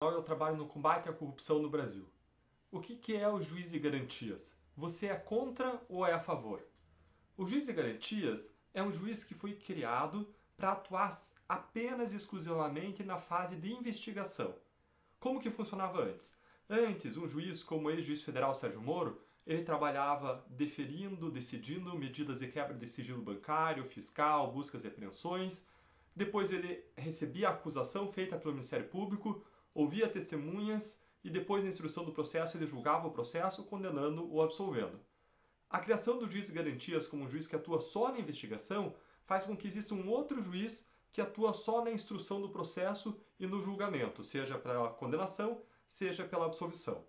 Eu trabalho no combate à corrupção no Brasil. O que é o juiz de garantias? Você é contra ou é a favor? O juiz de garantias é um juiz que foi criado para atuar apenas e exclusivamente na fase de investigação. Como que funcionava antes? Antes, um juiz como o ex-juiz federal Sérgio Moro, ele trabalhava deferindo, decidindo medidas de quebra de sigilo bancário, fiscal, buscas e apreensões. Depois ele recebia a acusação feita pelo Ministério Público, ouvia testemunhas e depois da instrução do processo ele julgava o processo, condenando ou absolvendo. A criação do juiz de garantias como um juiz que atua só na investigação faz com que exista um outro juiz que atua só na instrução do processo e no julgamento, seja pela condenação, seja pela absolvição.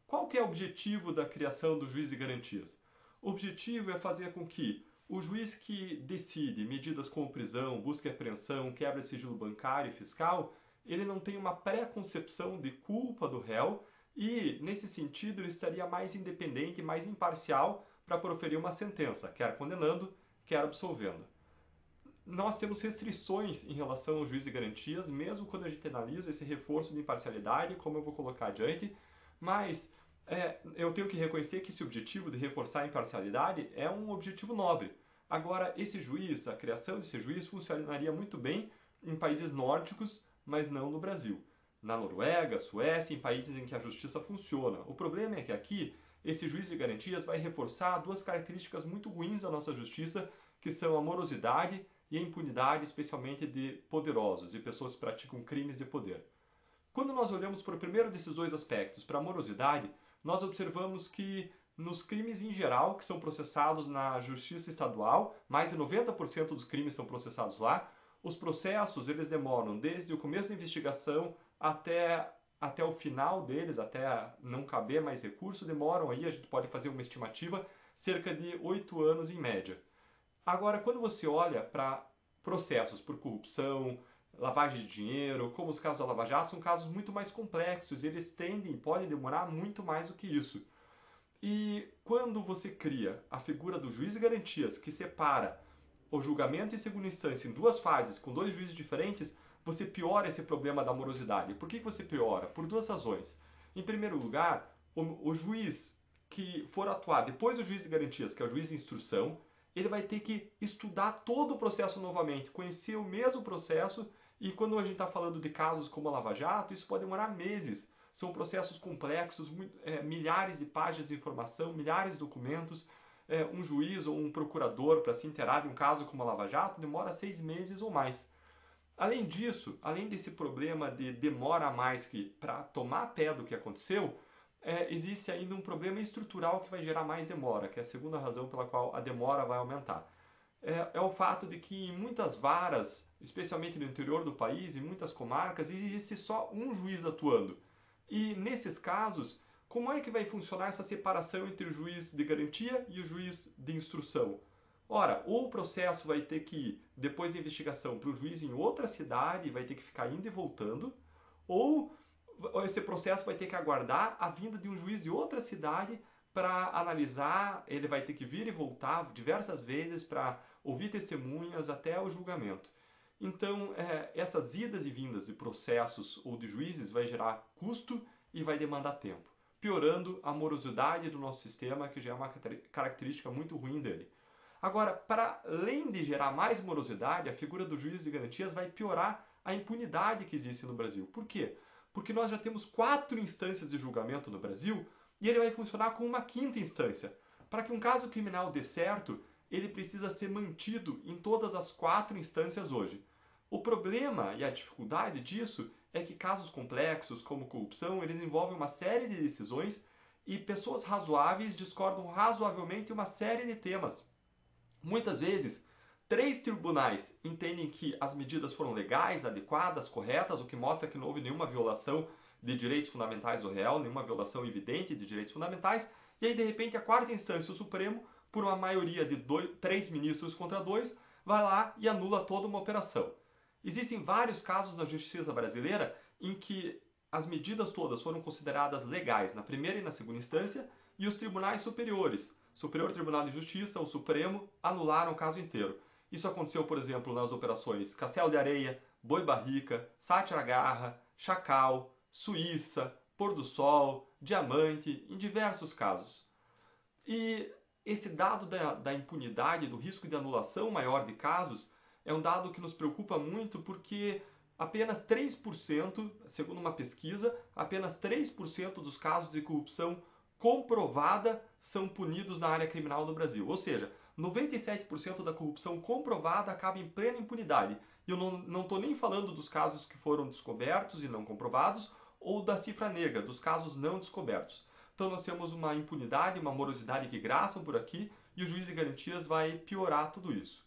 Qual que é o objetivo da criação do juiz de garantias? O objetivo é fazer com que o juiz que decide medidas como prisão, busca e apreensão, quebra de sigilo bancário e fiscal, ele não tem uma pré-concepção de culpa do réu e, nesse sentido, ele estaria mais independente e mais imparcial para proferir uma sentença, quer condenando, quer absolvendo. Nós temos restrições em relação ao juiz de garantias, mesmo quando a gente analisa esse reforço de imparcialidade, como eu vou colocar adiante, mas eu tenho que reconhecer que esse objetivo de reforçar a imparcialidade é um objetivo nobre. Agora, esse juiz, a criação desse juiz, funcionaria muito bem em países nórdicos, mas não no Brasil. Na Noruega, Suécia, em países em que a justiça funciona. O problema é que aqui, esse juiz de garantias vai reforçar duas características muito ruins da nossa justiça, que são a morosidade e a impunidade, especialmente de poderosos e pessoas que praticam crimes de poder. Quando nós olhamos para o primeiro desses dois aspectos, para a morosidade, nós observamos que nos crimes em geral, que são processados na justiça estadual, mais de 90% dos crimes são processados lá, os processos eles demoram desde o começo da investigação até o final deles, até não caber mais recurso, demoram aí, a gente pode fazer uma estimativa, cerca de 8 anos em média. Agora, quando você olha para processos por corrupção, lavagem de dinheiro, como os casos da Lava Jato, são casos muito mais complexos, eles podem demorar muito mais do que isso. E quando você cria a figura do juiz de garantias, que separa o julgamento em segunda instância em duas fases, com dois juízes diferentes, você piora esse problema da morosidade. Por que você piora? Por duas razões. Em primeiro lugar, o juiz que for atuar depois do juiz de garantias, que é o juiz de instrução, ele vai ter que estudar todo o processo novamente, conhecer o mesmo processo, e quando a gente está falando de casos como a Lava Jato, isso pode demorar meses. São processos complexos, milhares de páginas de informação, milhares de documentos. Um juiz ou um procurador para se inteirar de um caso como a Lava Jato demora 6 meses ou mais. Além disso, além desse problema de demora a mais que para tomar pé do que aconteceu, existe ainda um problema estrutural que vai gerar mais demora, que é a segunda razão pela qual a demora vai aumentar. É o fato de que em muitas varas, especialmente no interior do país, em muitas comarcas, existe só um juiz atuando. E nesses casos, como é que vai funcionar essa separação entre o juiz de garantia e o juiz de instrução? Ora, ou o processo vai ter que ir, depois da investigação, para o juiz em outra cidade, vai ter que ficar indo e voltando, ou esse processo vai ter que aguardar a vinda de um juiz de outra cidade para analisar, ele vai ter que vir e voltar diversas vezes para ouvir testemunhas até o julgamento. Então, essas idas e vindas de processos ou de juízes vai gerar custo e vai demandar tempo, piorando a morosidade do nosso sistema, que já é uma característica muito ruim dele. Agora, para além de gerar mais morosidade, a figura do juiz de garantias vai piorar a impunidade que existe no Brasil. Por quê? Porque nós já temos 4 instâncias de julgamento no Brasil e ele vai funcionar como uma quinta instância. Para que um caso criminal dê certo, ele precisa ser mantido em todas as 4 instâncias hoje. O problema e a dificuldade disso é que casos complexos, como corrupção, eles envolvem uma série de decisões e pessoas razoáveis discordam razoavelmente em uma série de temas. Muitas vezes, 3 tribunais entendem que as medidas foram legais, adequadas, corretas, o que mostra que não houve nenhuma violação de direitos fundamentais do réu, nenhuma violação evidente de direitos fundamentais, e aí de repente a quarta instância, o Supremo, por uma maioria de 3 ministros contra 2, vai lá e anula toda uma operação. Existem vários casos na justiça brasileira em que as medidas todas foram consideradas legais na primeira e na segunda instância, e os tribunais superiores, Superior Tribunal de Justiça, o Supremo, anularam o caso inteiro. Isso aconteceu, por exemplo, nas operações Castelo de Areia, Boi Barrica, Sátira Garra, Chacal, Suíça, pôr do sol, diamante, em diversos casos. E esse dado da impunidade, do risco de anulação maior de casos, é um dado que nos preocupa muito porque apenas 3%, segundo uma pesquisa, apenas 3% dos casos de corrupção comprovada são punidos na área criminal no Brasil. Ou seja, 97% da corrupção comprovada acaba em plena impunidade. E eu não estou nem falando dos casos que foram descobertos e não comprovados, ou da cifra negra, dos casos não descobertos. Então nós temos uma impunidade, uma morosidade que graçam por aqui, e o juiz de garantias vai piorar tudo isso.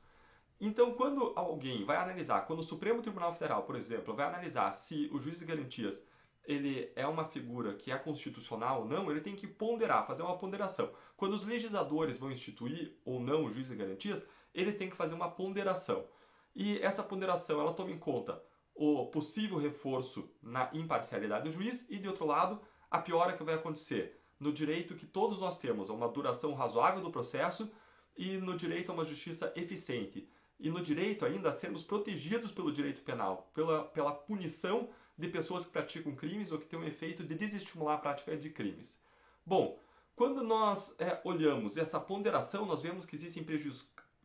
Então, quando alguém vai analisar, quando o Supremo Tribunal Federal, por exemplo, vai analisar se o juiz de garantias ele é uma figura que é constitucional ou não, ele tem que ponderar, fazer uma ponderação. Quando os legisladores vão instituir ou não o juiz de garantias, eles têm que fazer uma ponderação. E essa ponderação, ela toma em conta o possível reforço na imparcialidade do juiz e, de outro lado, a piora que vai acontecer no direito que todos nós temos, a uma duração razoável do processo e no direito a uma justiça eficiente. E no direito ainda a sermos protegidos pelo direito penal, pela punição de pessoas que praticam crimes ou que têm um efeito de desestimular a prática de crimes. Bom, quando nós olhamos essa ponderação, nós vemos que existem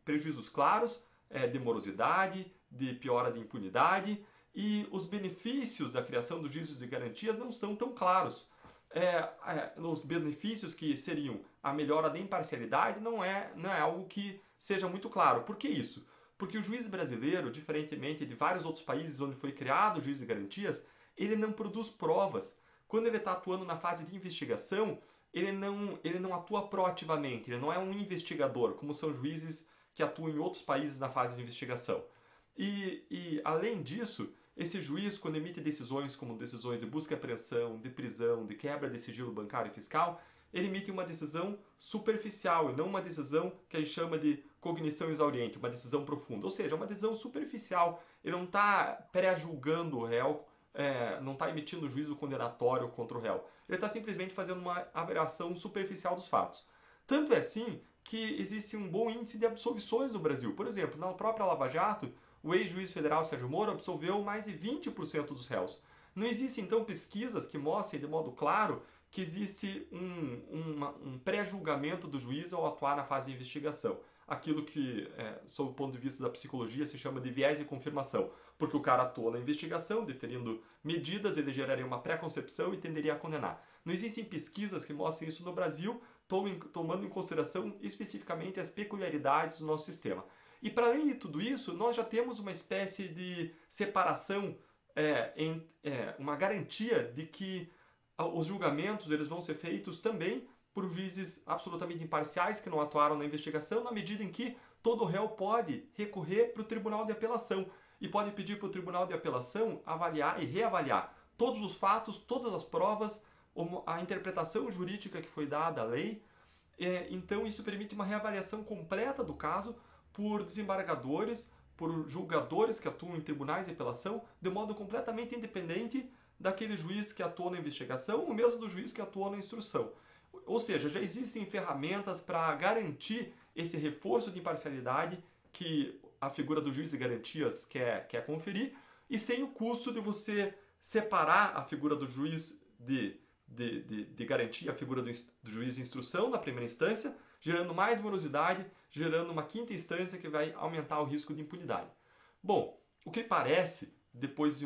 prejuízos claros de morosidade, de piora de impunidade, e os benefícios da criação dos juízes de garantias não são tão claros. Os benefícios que seriam a melhora da imparcialidade não é algo que seja muito claro. Por que isso? Porque o juiz brasileiro, diferentemente de vários outros países onde foi criado o juiz de garantias, ele não produz provas. Quando ele está atuando na fase de investigação, ele não atua proativamente, ele não é um investigador, como são juízes que atuam em outros países na fase de investigação. E além disso, esse juiz, quando emite decisões como decisões de busca e apreensão, de prisão, de quebra de sigilo bancário e fiscal, ele emite uma decisão superficial e não uma decisão que a gente chama de cognição exauriente, uma decisão profunda. Ou seja, uma decisão superficial. Ele não está pré-julgando o réu, não está emitindo juízo condenatório contra o réu. Ele está simplesmente fazendo uma avaliação superficial dos fatos. Tanto é assim que existe um bom índice de absolvições no Brasil. Por exemplo, na própria Lava Jato, o ex-juiz federal Sérgio Moro absolveu mais de 20% dos réus. Não existem, então, pesquisas que mostrem de modo claro que existe um pré-julgamento do juiz ao atuar na fase de investigação. Aquilo que, sob o ponto de vista da psicologia, se chama de viés de confirmação. Porque o cara atua na investigação, deferindo medidas, ele geraria uma pré-concepção e tenderia a condenar. Não existem pesquisas que mostrem isso no Brasil, tomando em consideração especificamente as peculiaridades do nosso sistema. E para além de tudo isso, nós já temos uma espécie de separação, uma garantia de que os julgamentos eles vão ser feitos também por juízes absolutamente imparciais que não atuaram na investigação, na medida em que todo réu pode recorrer para o Tribunal de Apelação e pode pedir para o Tribunal de Apelação avaliar e reavaliar todos os fatos, todas as provas, a interpretação jurídica que foi dada à lei. Então isso permite uma reavaliação completa do caso por desembargadores, por julgadores que atuam em tribunais de apelação, de modo completamente independente daquele juiz que atuou na investigação ou mesmo do juiz que atuou na instrução. Ou seja, já existem ferramentas para garantir esse reforço de imparcialidade que a figura do juiz de garantias quer conferir, e sem o custo de você separar a figura do juiz de garantia, a figura do juiz de instrução na primeira instância, gerando mais morosidade, gerando uma quinta instância que vai aumentar o risco de impunidade. Bom, o que parece, depois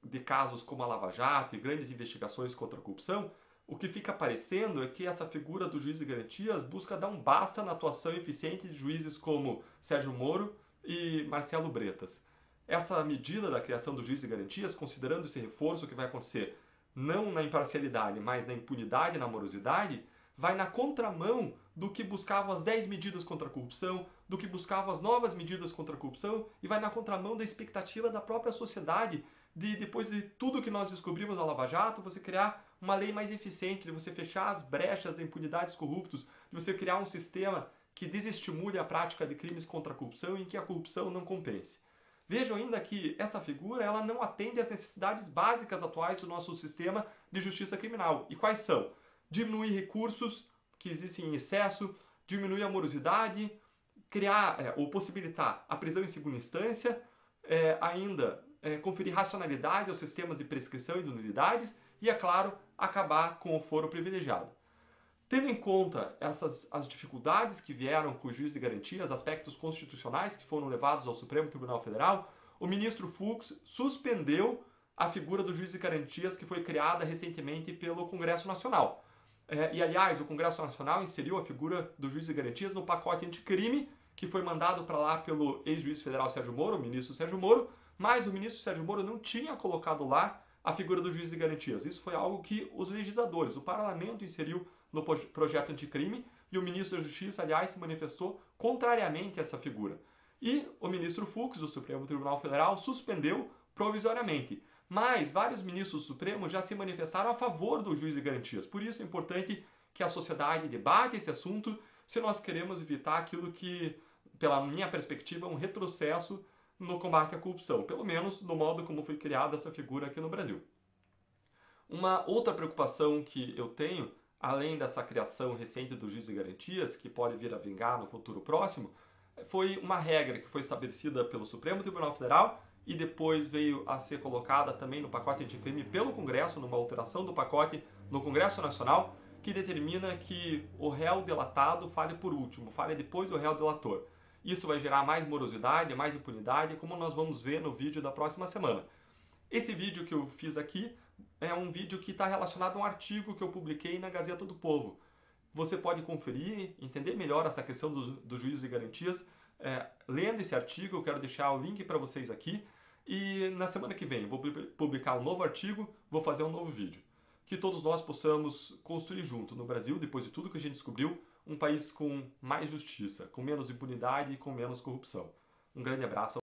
de casos como a Lava Jato e grandes investigações contra a corrupção, o que fica parecendo é que essa figura do juiz de garantias busca dar um basta na atuação eficiente de juízes como Sérgio Moro e Marcelo Bretas. Essa medida da criação do juiz de garantias, considerando esse reforço que vai acontecer não na imparcialidade, mas na impunidade e na morosidade, vai na contramão do que buscavam as 10 medidas contra a corrupção, do que buscavam as novas medidas contra a corrupção, e vai na contramão da expectativa da própria sociedade de, depois de tudo que nós descobrimos na Lava Jato, você criar uma lei mais eficiente, de você fechar as brechas da impunidade dos corruptos, de você criar um sistema que desestimule a prática de crimes contra a corrupção e em que a corrupção não compense. Vejam ainda que essa figura ela não atende às necessidades básicas atuais do nosso sistema de justiça criminal. E quais são? Diminuir recursos que existem em excesso, diminuir a morosidade, criar ou possibilitar a prisão em segunda instância, conferir racionalidade aos sistemas de prescrição e de nulidades e, é claro, acabar com o foro privilegiado. Tendo em conta as dificuldades que vieram com o juiz de garantias, aspectos constitucionais que foram levados ao Supremo Tribunal Federal, o ministro Fux suspendeu a figura do juiz de garantias que foi criada recentemente pelo Congresso Nacional. E, aliás, o Congresso Nacional inseriu a figura do juiz de garantias no pacote anticrime que foi mandado para lá pelo ex-juiz federal Sérgio Moro, o ministro Sérgio Moro, mas o ministro Sérgio Moro não tinha colocado lá a figura do juiz de garantias. Isso foi algo que os legisladores, o parlamento inseriu no projeto anticrime e o ministro da Justiça, aliás, se manifestou contrariamente a essa figura. E o ministro Fux, do Supremo Tribunal Federal, suspendeu provisoriamente. Mas vários ministros do Supremo já se manifestaram a favor do juiz de garantias. Por isso é importante que a sociedade debate esse assunto se nós queremos evitar aquilo que, pela minha perspectiva, é um retrocesso no combate à corrupção, pelo menos no modo como foi criada essa figura aqui no Brasil. Uma outra preocupação que eu tenho, além dessa criação recente do juiz de garantias, que pode vir a vingar no futuro próximo, foi uma regra que foi estabelecida pelo Supremo Tribunal Federal e depois veio a ser colocada também no pacote anticrime pelo Congresso, numa alteração do pacote no Congresso Nacional, que determina que o réu delatado fale por último, fale depois do réu delator. Isso vai gerar mais morosidade, mais impunidade, como nós vamos ver no vídeo da próxima semana. Esse vídeo que eu fiz aqui é um vídeo que está relacionado a um artigo que eu publiquei na Gazeta do Povo. Você pode conferir, entender melhor essa questão do juízo de garantias, lendo esse artigo. Eu quero deixar o link para vocês aqui. E na semana que vem eu vou publicar um novo artigo, vou fazer um novo vídeo. Que todos nós possamos construir junto no Brasil, depois de tudo que a gente descobriu, um país com mais justiça, com menos impunidade e com menos corrupção. Um grande abraço.